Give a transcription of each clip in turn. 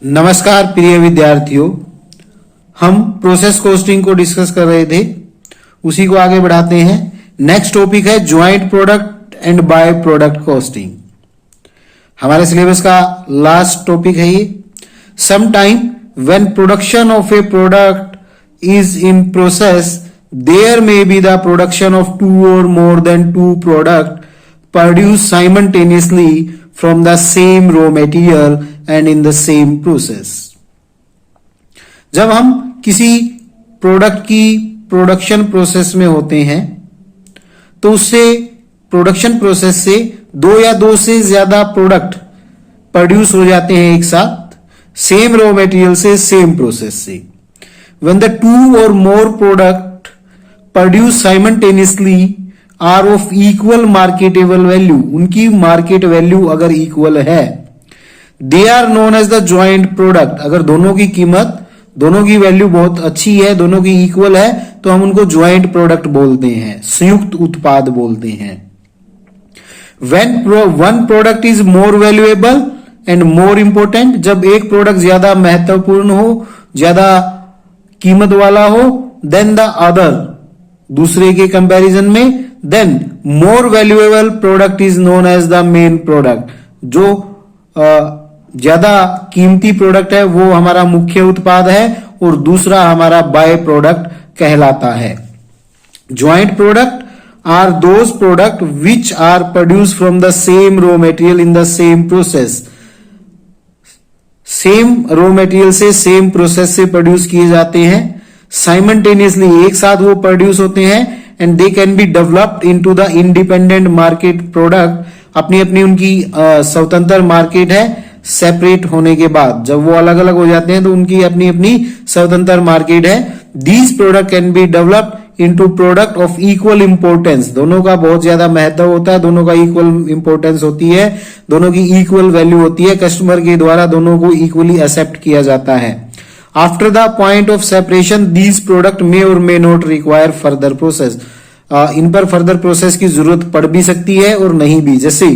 नमस्कार प्रिय विद्यार्थियों, हम प्रोसेस कॉस्टिंग को डिस्कस कर रहे थे, उसी को आगे बढ़ाते हैं। नेक्स्ट टॉपिक है joint product and by product costing. हमारे सिलेबस का लास्ट टॉपिक है ये। Sometime when production of a product is in process, there may be the production of two और more than two product produced simultaneously from the same raw material and in the same process। जब हम किसी product की production process में होते हैं तो उससे प्रोडक्शन प्रोसेस से दो या दो से ज्यादा प्रोडक्ट प्रोड्यूस हो जाते हैं एक साथ, सेम रॉ मटेरियल से, सेम प्रोसेस से। when the two or more product produced simultaneously are of equal marketable value, उनकी मार्केट वैल्यू अगर इक्वल है, they are known as the joint product. अगर दोनों की कीमत, दोनों की वैल्यू बहुत अच्छी है, दोनों की इक्वल है, तो हम उनको ज्वाइंट प्रोडक्ट बोलते हैं, संयुक्त उत्पाद बोलते हैं। When one product is more valuable and more important, जब एक प्रोडक्ट ज्यादा महत्वपूर्ण हो, ज्यादा कीमत वाला हो, देन द अदर, दूसरे के कंपैरिजन में, then more valuable product is known as the main product। जो ज्यादा कीमती प्रोडक्ट है वो हमारा मुख्य उत्पाद है और दूसरा हमारा बाय प्रोडक्ट कहलाता है। Joint product are those product which are produce from the same raw material in the same process. Same raw material से, सेम प्रोसेस से प्रोड्यूस किए जाते हैं, साइमल्टेनियसली, एक साथ वो प्रोड्यूस होते हैं, and they can be developed into the independent market product. अपनी अपनी उनकी स्वतंत्र मार्केट है, सेपरेट होने के बाद जब वो अलग अलग हो जाते हैं तो उनकी अपनी अपनी स्वतंत्र मार्केट है। These product can be developed into product of equal importance. दोनों का बहुत ज्यादा महत्व होता है, दोनों का इक्वल इंपोर्टेंस होती है, दोनों की इक्वल वैल्यू होती है, कस्टमर के द्वारा दोनों को इक्वली एक्सेप्ट किया जाता है। After the point of separation these product may और may not require further process. इन पर फर्दर प्रोसेस की जरूरत पड़ भी सकती है और नहीं भी। जैसे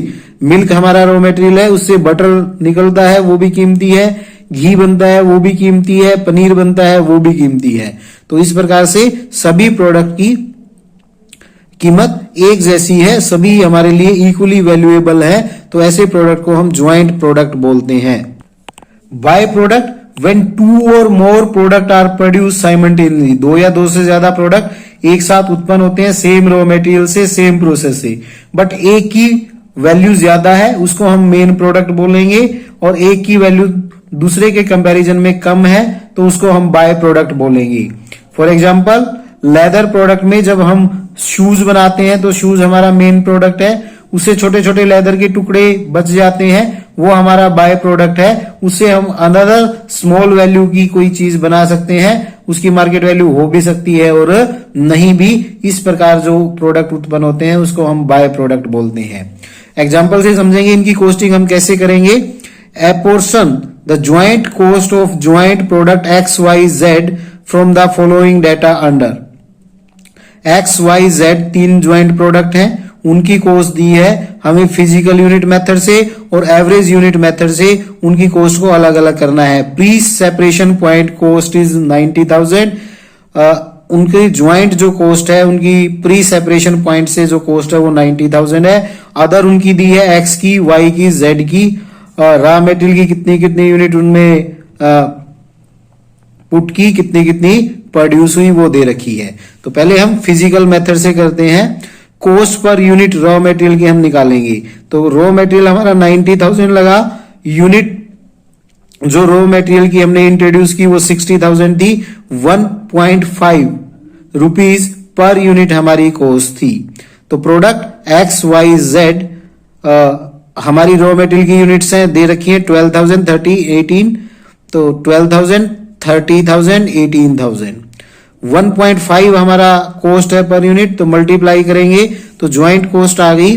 मिल्क हमारा रॉ मटेरियल है, उससे बटर निकलता है, वो भी कीमती है, घी बनता है वो भी कीमती है, पनीर बनता है वो भी कीमती है। तो इस प्रकार से सभी प्रोडक्ट की कीमत एक जैसी है, सभी हमारे लिए इक्वली वैल्यूएबल है, तो ऐसे प्रोडक्ट को हम ज्वाइंट प्रोडक्ट बोलते हैं। By product when two or more product are produced simultaneously, दो या दो से ज्यादा प्रोडक्ट एक साथ उत्पन्न होते हैं सेम रॉ मटेरियल से, सेम प्रोसेस से, बट एक की वैल्यू ज्यादा है, उसको हम मेन प्रोडक्ट बोलेंगे, और एक की वैल्यू दूसरे के कंपैरिजन में कम है तो उसको हम बाय प्रोडक्ट बोलेंगे। फॉर एग्जांपल लेदर प्रोडक्ट में जब हम शूज बनाते हैं तो शूज हमारा मेन प्रोडक्ट है, उससे छोटे छोटे लेदर के टुकड़े बच जाते हैं, वो हमारा बाय प्रोडक्ट है। उससे हम अनदर स्मॉल वैल्यू की कोई चीज बना सकते हैं, उसकी मार्केट वैल्यू हो भी सकती है और नहीं भी। इस प्रकार जो प्रोडक्ट उत्पन्न होते हैं उसको हम बाय प्रोडक्ट बोलते हैं। एग्जांपल से समझेंगे इनकी कॉस्टिंग हम कैसे करेंगे। Apportion the joint cost of joint product X Y Z from the following data under. X Y Z तीन ज्वाइंट प्रोडक्ट हैं, उनकी कॉस्ट दी है हमें फिजिकल यूनिट मेथड से और एवरेज यूनिट मेथड से, उनकी कॉस्ट को अलग अलग करना है। Pre separation point cost is 90,000। उनकी ज्वाइंट जो कॉस्ट है, उनकी प्री सेपरेशन पॉइंट से जो कॉस्ट है वो 90,000 है। अदर उनकी दी है एक्स की, वाई की, जेड की, रॉ मटेरियल की कितनी कितनी यूनिट उनमें पुट की, कितनी कितनी प्रोड्यूस हुई, वो दे रखी है। तो पहले हम फिजिकल मेथड से करते हैं। Cost per unit raw material की हम निकालेंगे, तो रॉ मटेरियल हमारा 90,000 लगा, यूनिट जो रॉ मटेरियल की हमने इंट्रोड्यूस की वो 60,000 थी, 1.5 रुपीज पर यूनिट हमारी कॉस्ट थी। तो प्रोडक्ट एक्स वाई जेड हमारी रॉ मटेरियल की यूनिट्स हैं, दे रखी है 12,000, 30, 18, तो 12,000, 30,000, 18,000। 1.5 हमारा कॉस्ट है पर यूनिट, तो मल्टीप्लाई करेंगे तो ज्वाइंट कॉस्ट आ गई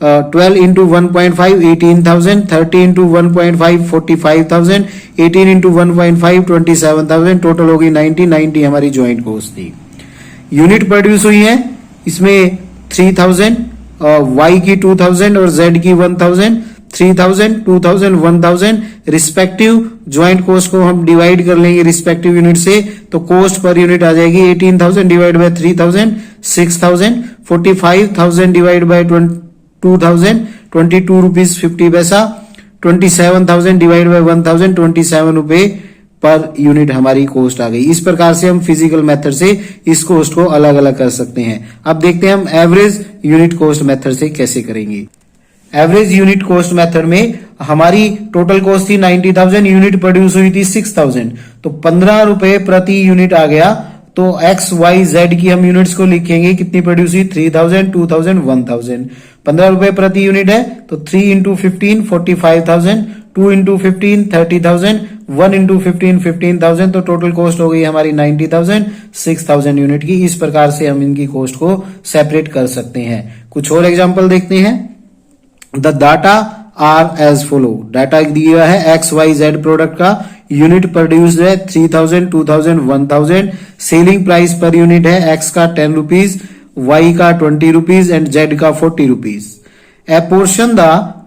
12 इंटू 1.5 18,000, 30 इंटू 1.5 45,000, 18 इंटू 1.5 27,000, टोटल होगी 90 हमारी ज्वाइंट कॉस्ट थी। यूनिट प्रोड्यूस हुई है इसमें 3,000, वाई की 2,000 और जेड की 1,000, 3000, 2000, 1000 रिस्पेक्टिव ज्वाइंट कॉस्ट को हम डिवाइड कर लेंगे रिस्पेक्टिव यूनिट से, तो कॉस्ट पर यूनिट आ जाएगी 18,000 divide by 3000 6000, 45,000 divide by 2000 22 rupees 50 पैसा, 27,000 डिवाइड बाय 1000 27 रुपए पर यूनिट हमारी कॉस्ट आ गई। इस प्रकार से हम फिजिकल मेथड से इस कॉस्ट को अलग अलग कर सकते हैं। अब देखते हैं हम एवरेज यूनिट कॉस्ट मेथड से कैसे करेंगे। एवरेज यूनिट कॉस्ट मेथड में हमारी टोटल कॉस्ट थी 90,000, यूनिट प्रोड्यूस हुई थी 6,000, तो 15 रुपए प्रति यूनिट आ गया। तो एक्स वाई जेड की हम यूनिट्स को लिखेंगे, कितनी प्रोड्यूस हुई 3000, 2000, 1000, 15 रुपए प्रति यूनिट है, तो 3 इंटू 15 45,000, 2 इंटू 15 30,000, 1 इंटू 15 15,000, तो टोटल कॉस्ट हो गई हमारी 90,000 6,000 यूनिट की। इस प्रकार से हम इनकी कॉस्ट को सेपरेट कर सकते हैं। कुछ और एग्जांपल देखते हैं। The data are as follow, data दिया है एक्स वाई जेड प्रोडक्ट का, यूनिट प्रोड्यूस्ड है 3000, 2000, 1000, सेलिंग प्राइस पर यूनिट है एक्स का 10 रुपीज, वाई का 20 रुपीज एंड जेड का 40 rupees. Apportion the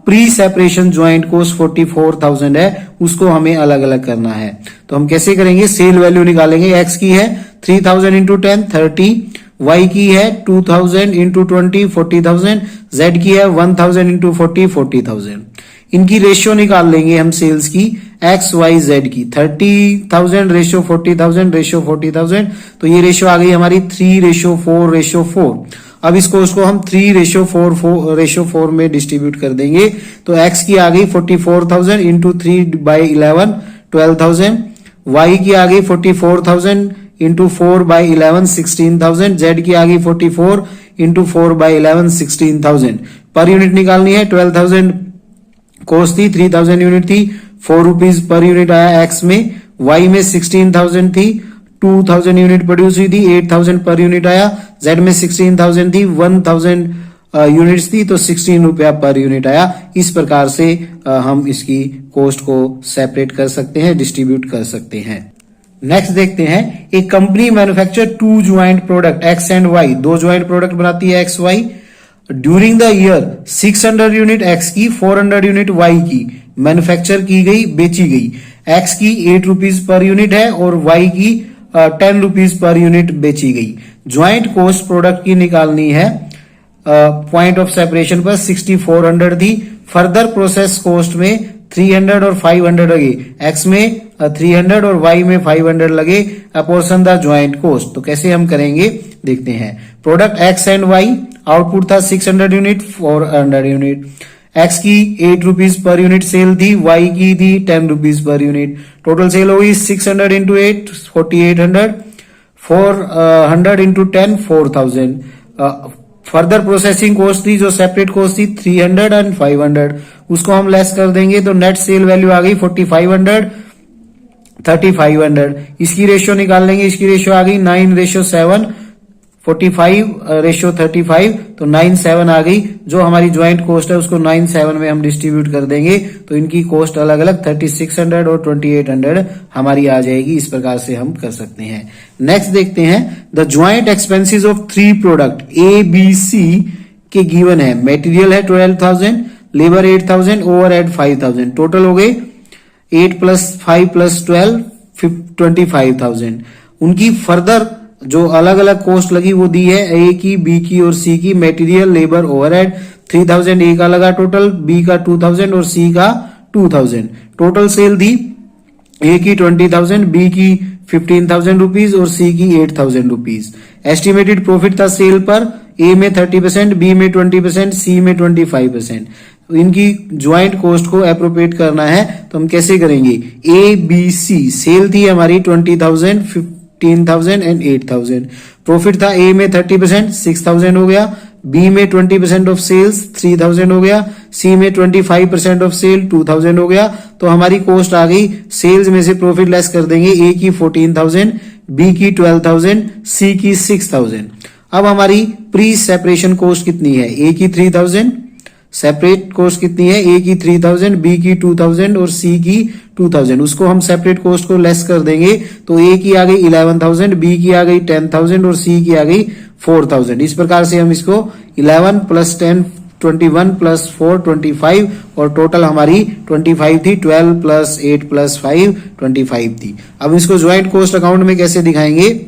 pre separation joint cost 44,000 है, उसको हमें अलग अलग करना है। तो हम कैसे करेंगे, सेल वैल्यू निकालेंगे। एक्स की है 3000 इंटू 10 30, वाई की है 2000 इंटू 20 40,000, जेड की है 1000 इंटू 40 40,000। इनकी रेशियो निकाल लेंगे हम सेल्स की, एक्स वाई जेड की 30,000 रेशियो 40,000 रेशियो 40,000, तो ये रेशियो आ गई हमारी 3:4:4। अब इस कॉस्ट को हम 3:4 में डिस्ट्रीब्यूट कर देंगे, तो एक्स की आ गई 44,000 इंटू 3/11 12,000, वाई की आ गई 44,000 इंटू 4/11 16,000, जेड की आ गई 44 इंटू 4/11 16,000। पर यूनिट निकालनी है, 12,000 कॉस्ट थी, 3,000 यूनिट थी, 4 रुपीज पर यूनिट आया एक्स में, वाई में 16,000 थी, 2,000 यूनिट प्रोड्यूस हुई थी, 8,000 पर यूनिट आया, जेड में 16,000 थी, 1,000 यूनिट्स थी, तो 16 रुपया पर यूनिट आया। इस प्रकार से हम इसकी कॉस्ट को सेपरेट कर सकते हैं, डिस्ट्रीब्यूट कर सकते हैं। नेक्स्ट देखते हैं, एक company manufacture 2 joint product X and Y, 2 joint product बनाती है X Y. During the year 600 unit X की, 400 यूनिट वाई की मैन्युफैक्चर की गई, बेची गई। एक्स की 8 रुपीज पर यूनिट है और वाई की 10 रुपीज पर यूनिट बेची गई। ज्वाइंट कॉस्ट प्रोडक्ट की निकालनी है, पॉइंट ऑफ सेपरेशन पर 6400 थी। फर्दर प्रोसेस कॉस्ट में 300 और 500 लगे, एक्स में 300 और वाई में 500 लगे। अपोर्शन द ज्वाइंट कॉस्ट, तो कैसे हम करेंगे देखते हैं। Product X and Y, output था 600 यूनिट 400 यूनिट। एक्स की 8 रुपीज पर यूनिट सेल थी, वाई की थी 10 rupees per unit. Total sale होगी 600 into 8 4800, 400 into 10 4000। Further processing cost थी, जो सेपरेट कॉस्ट थी 300 एंड 500, उसको हम लेस कर देंगे, तो नेट सेल वैल्यू आ गई 4500 3500। इसकी रेशियो निकाल लेंगे, इसकी रेशियो आ गई 9:7, 45:35, तो 9:7 आ गई। जो हमारी ज्वाइंट कॉस्ट है उसको 9:7 में हम डिस्ट्रीब्यूट कर देंगे, तो इनकी कॉस्ट अलग अलग 3600 और 2800 हमारी आ जाएगी। इस प्रकार से हम कर सकते हैं। नेक्स्ट देखते हैं, the joint expenses of 3 product A B C के गिवन है। मटेरियल है 12,000, लेबर 8,000, ओवरहेड 5,000, टोटल हो गए 8 + 5 + 12 25,000। उनकी फर्दर जो अलग अलग कॉस्ट लगी वो दी है, ए की, बी की और सी की। मटेरियल, लेबर, ओवरहेड 3,000 ए का लगा टोटल, बी का 2,000 और सी का 2,000। टोटल सेल दी ए की 20,000, बी की 15,000 रुपीज और सी की 8,000 रुपीज। एस्टिमेटेड प्रॉफिट था सेल पर, ए में 30%, बी में 20%, सी में 25%। इनकी ज्वाइंट कॉस्ट को एप्रोप्रिएट करना है, तो हम कैसे करेंगे। ए बी सी, सेल थी हमारी 20,000 15,000 एंड 8,000। प्रॉफिट था ए में 30% 6,000 हो गया, बी में 20% ऑफ सेल्स 3,000 हो गया, सी में 25% ऑफ सेल 2,000 हो गया। तो हमारी कॉस्ट आ गई, सेल्स में से प्रॉफिट लेस कर देंगे, ए की 14,000, बी की 12,000, सी की 6,000। अब हमारी प्री सेपरेशन कॉस्ट कितनी है, ए की 3,000, सेपरेट कॉस्ट कितनी है, ए की 3,000, बी की 2,000 और सी की 2,000। उसको हम सेपरेट कॉस्ट को लेस कर देंगे, तो ए की आ गई 11,000, बी की आ गई 10,000 और सी की आ गई 4,000। इस प्रकार से हम इसको 11 + 10 21 प्लस 4 25 और टोटल हमारी 25 थी। 12 प्लस 8 प्लस 5 25 थी। अब इसको ज्वाइंट कॉस्ट अकाउंट में कैसे दिखाएंगे?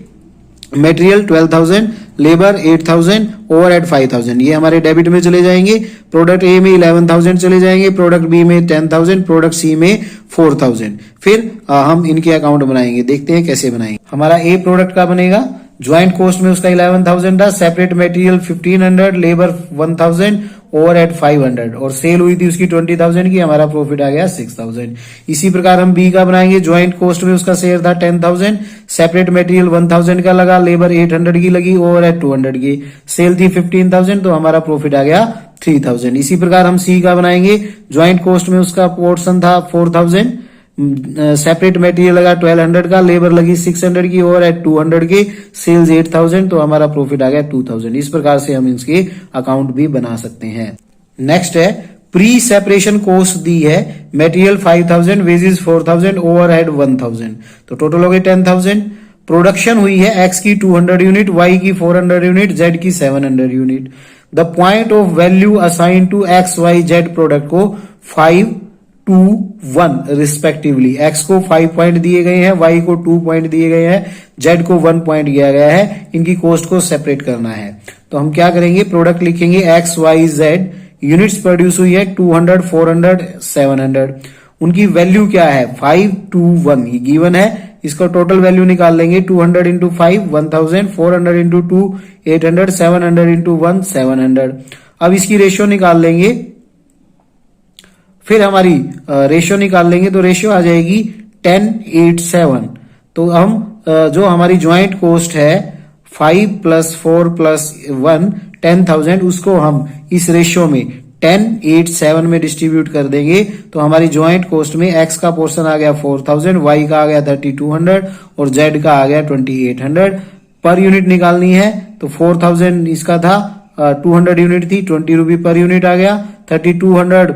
मटेरियल 12,000, लेबर 8,000, ओवरहेड 5,000, ये हमारे डेबिट में चले जाएंगे। प्रोडक्ट ए में 11,000 चले जाएंगे, प्रोडक्ट बी में 10,000, प्रोडक्ट सी में 4,000। फिर हम इनके अकाउंट बनाएंगे, देखते हैं कैसे बनाएंगे। हमारा ए प्रोडक्ट का बनेगा, ज्वाइंट कॉस्ट में उसका 11,000 था, सेपरेट मटेरियल 1,500, लेबर 1,000, ओवरहेड 500 और सेल हुई थी उसकी 20,000 की, हमारा प्रॉफिट आ गया 6,000। इसी प्रकार हम बी का बनाएंगे, ज्वाइंट कॉस्ट में उसका शेयर था 10,000, सेपरेट मटेरियल 1,000 का लगा, लेबर 800 की लगी, ओवरहेड 200 की, सेल थी 15,000 तो हमारा प्रॉफिट आ गया 3,000। इसी प्रकार हम सी का बनाएंगे, ज्वाइंट कॉस्ट में उसका पोर्शन था 4,000, सेपरेट मटेरियल लगा 1,200 का, लेबर लगी 600 की, ओवरहेड 200 की, सेल्स 8,000 तो हमारा प्रॉफिट आ गया 2,000। इस प्रकार से हम इसके अकाउंट भी बना सकते हैं। नेक्स्ट है प्री सेपरेशन कॉस्ट दी है, मटेरियल 5,000, वेजेस 4,000, ओवरहेड 1,000 तो टोटल हो गए 10,000। प्रोडक्शन हुई है एक्स की 200 यूनिट, वाई की 400 यूनिट, जेड की 700 unit. The point of value assign to X Y Z product को 5, 2, 1 रिस्पेक्टिवली। एक्स को 5 पॉइंट दिए गए हैं, वाई को 2 पॉइंट दिए गए हैं, जेड को 1 पॉइंट दिया गया है। इनकी कॉस्ट को सेपरेट करना है तो हम क्या करेंगे, प्रोडक्ट लिखेंगे X Y Z, units produce हुई है 200, 400, 700। उनकी वैल्यू क्या है 5, 2, 1 ये गिवन है। इसका टोटल वैल्यू निकाल लेंगे, 200 इंटू 5 1000, 400 इंटू 2 800, 700 इंटू 1 700। अब इसकी रेशियो निकाल लेंगे, फिर हमारी रेशियो निकाल लेंगे तो रेशियो आ जाएगी 10:8:7। तो हम जो हमारी ज्वाइंट कॉस्ट है 5 प्लस 4 प्लस 1 10,000 उसको हम इस रेशियो में 10:8:7 में डिस्ट्रीब्यूट कर देंगे तो हमारी ज्वाइंट कॉस्ट में एक्स का पोर्शन आ गया 4,000, वाई का आ गया 3,200 और जेड का आ गया 2,800। पर यूनिट निकालनी है तो 4,000 इसका था, 200 यूनिट थी, 20 रुपी पर यूनिट आ गया। 3,200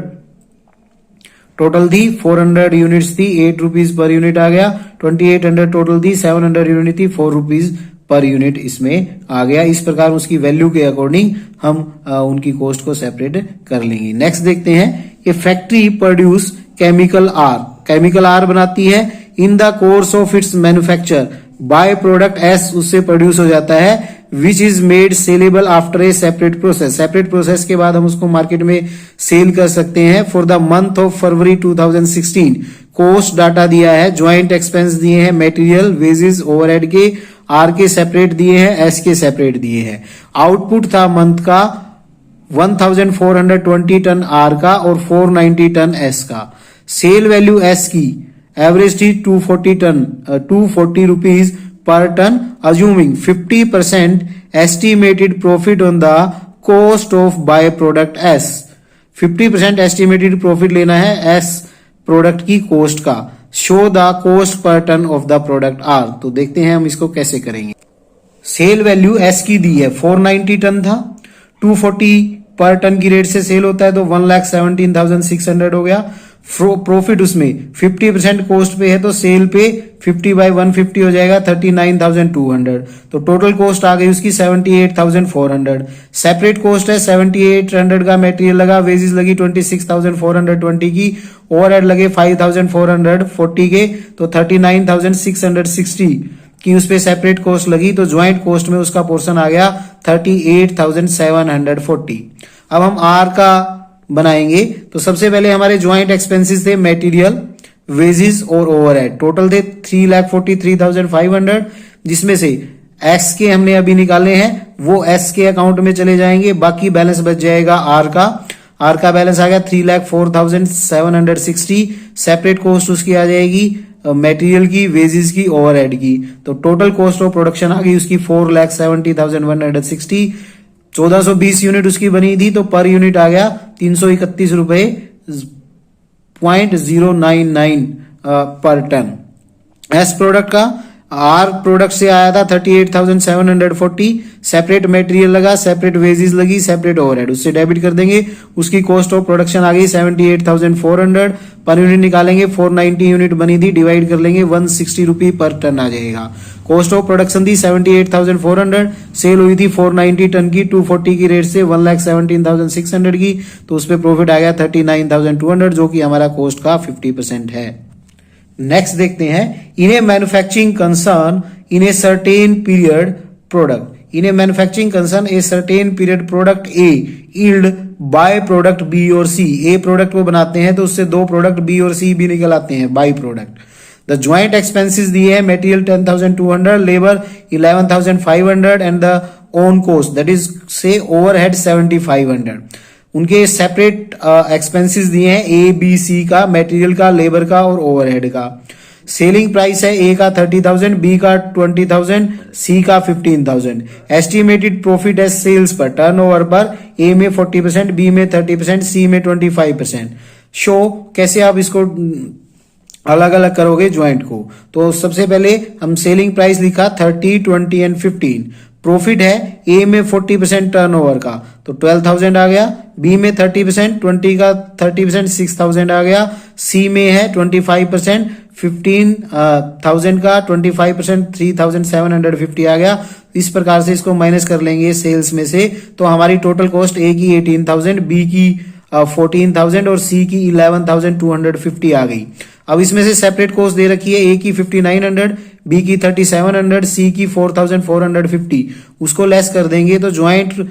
टोटल थी, 400 यूनिट्स थी, 8 रुपीज पर यूनिट आ गया। 2,800 टोटल थी, 700 यूनिट थी, 4 रुपीज पर यूनिट इसमें आ गया। इस प्रकार उसकी वैल्यू के अकॉर्डिंग हम उनकी कॉस्ट को सेपरेट कर लेंगे। नेक्स्ट देखते हैं, ये factory produce chemical R, chemical R बनाती है in the course of its manufacture, by product S उससे प्रोड्यूस हो जाता है, which is made saleable after a separate process, separate process के बाद हम उसको मार्केट में सेल कर सकते हैं। For the month of February 2016 cost data दिया है, ज्वाइंट एक्सपेंस दिए हैं, मटेरियल वेजेस ओवरहेड के, आर के सेपरेट दिए हैं, एस के सेपरेट दिए हैं। आउटपुट था मंथ का 1,420 टन आर का और 490 टन एस का। सेल वैल्यू एस की एवरेज थी 240 टन, 240 रुपीज पर ton, assuming 50% estimated profit on the cost of by product S. 50% estimated profit लेना है एस प्रोडक्ट की कॉस्ट का। Show the cost per ton of the product R, तो देखते हैं हम इसको कैसे करेंगे। सेल वैल्यू एस की दी है, 490 टन था, 240 पर टन की रेट से सेल होता है तो 1,17,600 हो गया। प्रॉफिट उसमें 50% कॉस्ट पे है तो सेल पे 50/150 हो जाएगा 39,200। तो टोटल कॉस्ट आ गई उसकी 78,400। सेपरेट कॉस्ट है 7,800 का मटेरियल लगा, वेजेस लगी 26,420 की, ओवरहेड लगे 5,440 के तो 39,660 की उस पे सेपरेट कॉस्ट लगी। तो ज्वाइंट कॉस्ट में उसका पोर्शन आ गया 38,740। अब हम आर का बनाएंगे तो सबसे पहले हमारे ज्वाइंट एक्सपेंसेस थे मटेरियल, वेजेस और ओवरहेड, टोटल थे 3,43,500, जिसमें से एक्स के हमने अभी निकाले हैं वो एस के अकाउंट में चले जाएंगे, बाकी बैलेंस बच जाएगा आर का। आर का बैलेंस आ गया 3,04,760। सेपरेट कॉस्ट उसकी आ जाएगी मटेरियल की, वेजेस की, ओवरहेड की। तो टोटल कॉस्ट ऑफ प्रोडक्शन आ गई उसकी 4,70,160। 1420 यूनिट उसकी बनी थी तो पर यूनिट आ गया 331 रुपए 0.099 पर टन। एस प्रोडक्ट का आर प्रोडक्ट से आया था 38,740, सेपरेट मटेरियल लगा, सेपरेट वेजेस लगी, सेपरेट ओवरहेड, उससे डेबिट कर देंगे। उसकी कॉस्ट ऑफ प्रोडक्शन आ गई 78,400, पर यूनिट निकालेंगे 490 यूनिट बनी थी, डिवाइड कर लेंगे 160 रुपी पर टन आ जाएगा। कॉस्ट ऑफ प्रोडक्शन थी 78,400, सेल हुई थी 490 टन की 240 की रेट से 1,17,600 की, तो उस पर प्रॉफिट आ गया 39,200, जो कि हमारा कॉस्ट का 50% है। नेक्स्ट देखते हैं, in a manufacturing concern in a certain period product, in a manufacturing concern a certain period product a yield by product B और सी। ए प्रोडक्ट वो बनाते हैं तो उससे दो प्रोडक्ट बी और सी भी निकल आते हैं, by product. The joint expenses दिए हैं, material 10,200, labour 11,500 and the own cost that is से ओवरहेड 7,500। उनके सेपरेट एक्सपेंसेस दिए हैं, ए बी सी का, मटेरियल का, लेबर का और ओवरहेड का। सेलिंग प्राइस है ए का 30,000, बी का 20,000, सी का 15,000। एस्टिमेटेड प्रॉफिट है सेल्स पर, टर्नओवर पर, ए में 40%, बी में 30%, सी में 25%। शो कैसे आप इसको अलग अलग करोगे ज्वाइंट को, तो सबसे पहले हम सेलिंग प्राइस लिखा 30, 20 एंड 15। प्रॉफिट है ए में 40% टर्नओवर का तो 12,000 आ गया, बी में 30%, 20 का 30% 6,000 आ गया, सी में है 25% 15,000 का 25% 3,750 आ गया। इस प्रकार से इसको माइनस कर लेंगे सेल्स में से, तो हमारी टोटल कॉस्ट ए की 18,000, बी की 14,000 और सी की 11,250 आ गई। अब इसमें से सेपरेट कॉस्ट दे रखी है, ए की 5,900, बी की 3,700, सी की 4,450, उसको लेस कर देंगे तो ज्वाइंट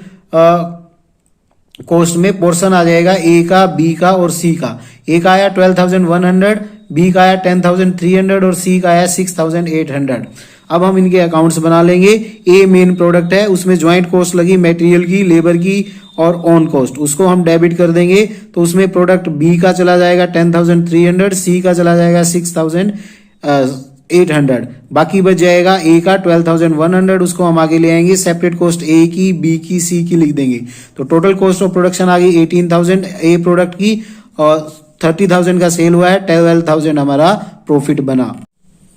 कॉस्ट में पोर्शन आ जाएगा ए का, बी का और सी का। ए का आया 12,100, बी का आया 10,300 और सी का आया 6,800। अब हम इनके अकाउंट्स बना लेंगे। ए मेन प्रोडक्ट है, उसमें ज्वाइंट कॉस्ट लगी मटेरियल की, लेबर की और ऑन कॉस्ट, उसको हम डेबिट कर देंगे तो उसमें प्रोडक्ट बी का चला जाएगा 10,300, सी का चला जाएगा 6,800, बाकी बच जाएगा ए का 12,100, उसको हम आगे ले आएंगे। सेपरेट कॉस्ट ए की, बी की, सी की लिख देंगे तो टोटल कॉस्ट ऑफ प्रोडक्शन आ गई 18,000 ए प्रोडक्ट की और 30,000 का सेल हुआ है, 12,000 हमारा प्रॉफिट बना।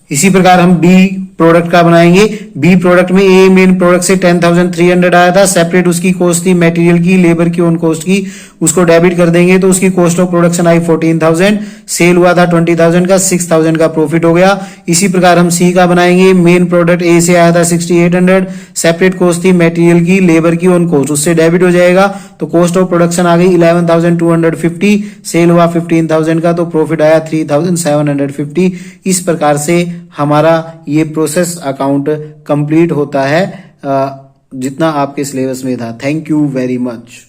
इसी प्रकार हम बी प्रोडक्ट का बनाएंगे। बी प्रोडक्ट में ए मेन प्रोडक्ट से 10,300 आया था, सेपरेट उसकी कॉस्ट थी मटेरियल की, लेबर की, ऑन कॉस्ट की, उसको डेबिट कर देंगे तो उसकी कॉस्ट ऑफ प्रोडक्शन आई 14,000, सेल हुआ था 20,000 का, 6,000 का प्रॉफिट हो गया। इसी प्रकार हम सी का बनाएंगे। मेन प्रोडक्ट ए से आया था 6,800, सेपरेट कॉस्ट थी मटेरियल की, लेबर की, ऑन कॉस्ट, उससे डेबिट हो जाएगा तो कॉस्ट ऑफ प्रोडक्शन आ गई 11,250, सेल हुआ 15,000 का, तो प्रॉफिट आया 3,750। इस प्रकार से हमारा ये प्रोसेस अकाउंट कंप्लीट होता है जितना आपके सिलेबस में था। Thank you very much.